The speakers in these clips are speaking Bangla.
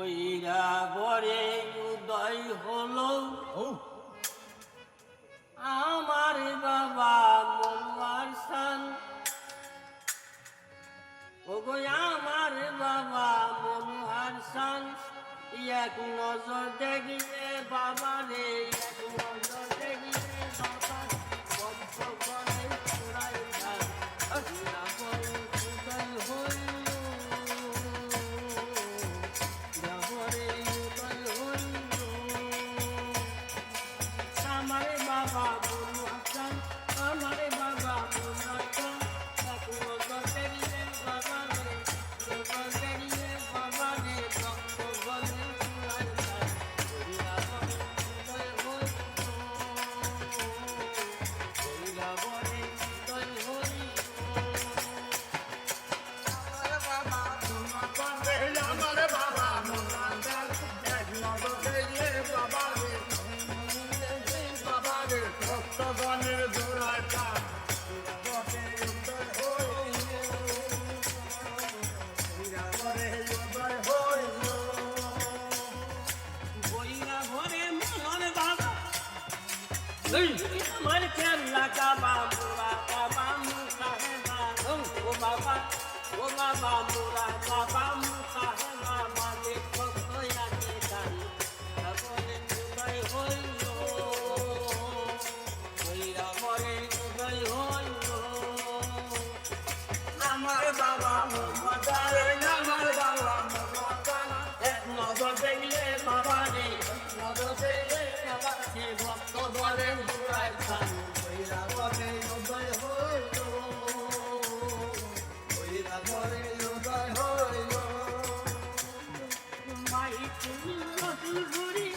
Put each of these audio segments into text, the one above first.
কইরা বরে উদয় হলো আমার বাবা মনোয়ার সান। ওগো আমার বাবা মনোয়ার সান, এক নজর দেখিলে বাবা রে, এক নজর দেখিলে বাবা বদ্ধ করে চোরাই ধান। কইরা বরে উদয় হইল আমারে বাবা মনোয়ার সান, আমারে বাবা মনোয়ার সান, এক নজর দেখিলে বাবা রে, নজর দেখিলে বাবা রে ভক্ত বলে চোরাই ধান। কইরা বরে উদয় হইল, কইরা বরে উদয় হইল আমারে বাবা মনোয়ার সান, আমারে বাবা মনোয়ার সান, এক নজর দেখিলে বাবা রে ভক্তগণের জোড়ায় প্রাণ। আমার খেলা কাবা মোরা কাবা মুখা হে ও বাবা, ও বাবা মোরা কাবা মুখা হে মানে ভক্ত আছে গান। বলে উদয় হইল, কইরা বরে উদয় হইল আমার বাবা মনোয়ার, আমার বাবা মনোয়ার, এক নজর দেখলে বাবা রে, এক নজর দেখলে বাবা সে ভক্ত বলে জোড়ায় ধান। কইরা বরে উদয় হইল, কইরা বরে উদয় হইল মাই তুমি নতুন ঘুরি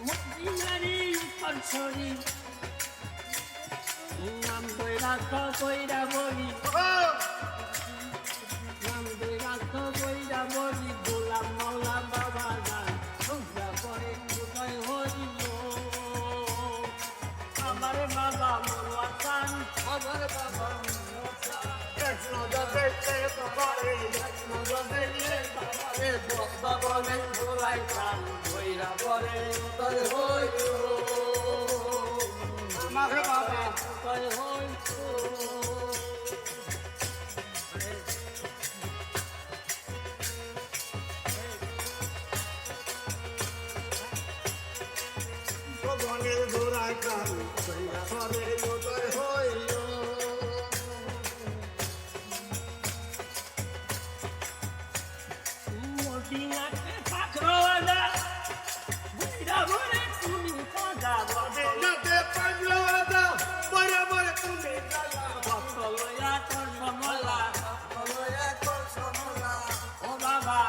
মদিনারি উপর ছড়ি, নাম কইরা কইরা বলি, নাম কইরা কইরা বলি গোলাম মাওলা বাবা গান। কইরা বরে উদয় হইল আমার বাবা মনোয়ার সান, আমার বাবা মনোয়ার সান, এক নজর দেখলে বাবা রে, এক নজর দেখলে বাবা রে ভক্ত বলে চোরাই ধান। কইরা বরে উদয় হইল আমার বাবা উদয় হইল। ভগবানের জোড়ায় প্রাণ, কইরা বরে উদয় হইল মদিনাতে পাগলা, কইরা বরে তুমি কাজা, মদিনাতে পাগলা বরে বরে তুমি কাজা, ভক্ত লয়া তোর সমলা, ভক্ত লয়া তোর সমলা ও বাবা,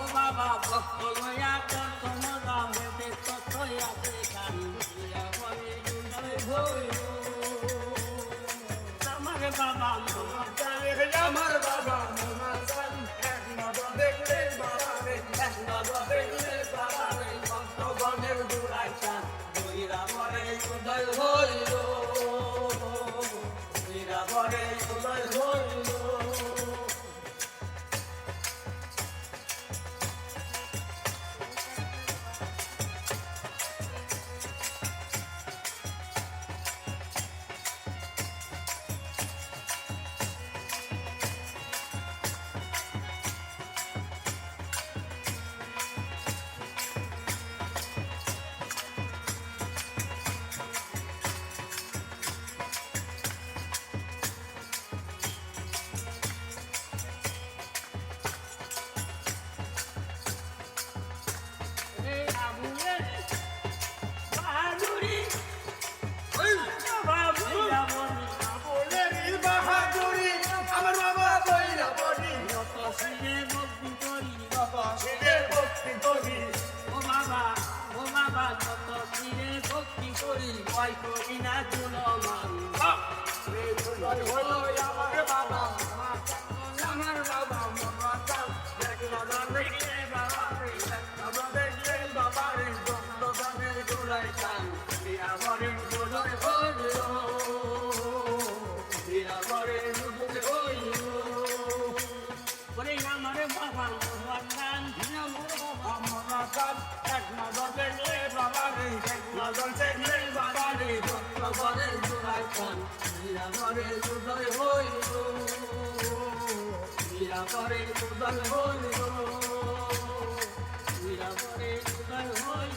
ও বাবা ভক্ত লয়া তোর সমলা মেতে তত আছে গান। কইরা বরে উদয় হইল আমার বাবা মনোয়ার সান, আমার বাবা মনোয়ার সান, এক নজর দেখলে বাবা রে, এক নজর দেখলে বাবা রে ভক্তগণের জোড়ায় ধান। কইরা বরে উদয় হইল, কইরা বরে উদয় হইল ভক্তি করি ভয় করি না কোনো মান। আমার বাবা আমার বাবা বাবা রে ভক্তগণের জোড়ায় ধান। আমার উদয় হইল, আমার বাবা জলছে নেই বাবারে ভক্তবরে জোড়ায় কান মীরা করে উদয় হইল মীরা করে উদয় হইল মীরা করে উদয় হইল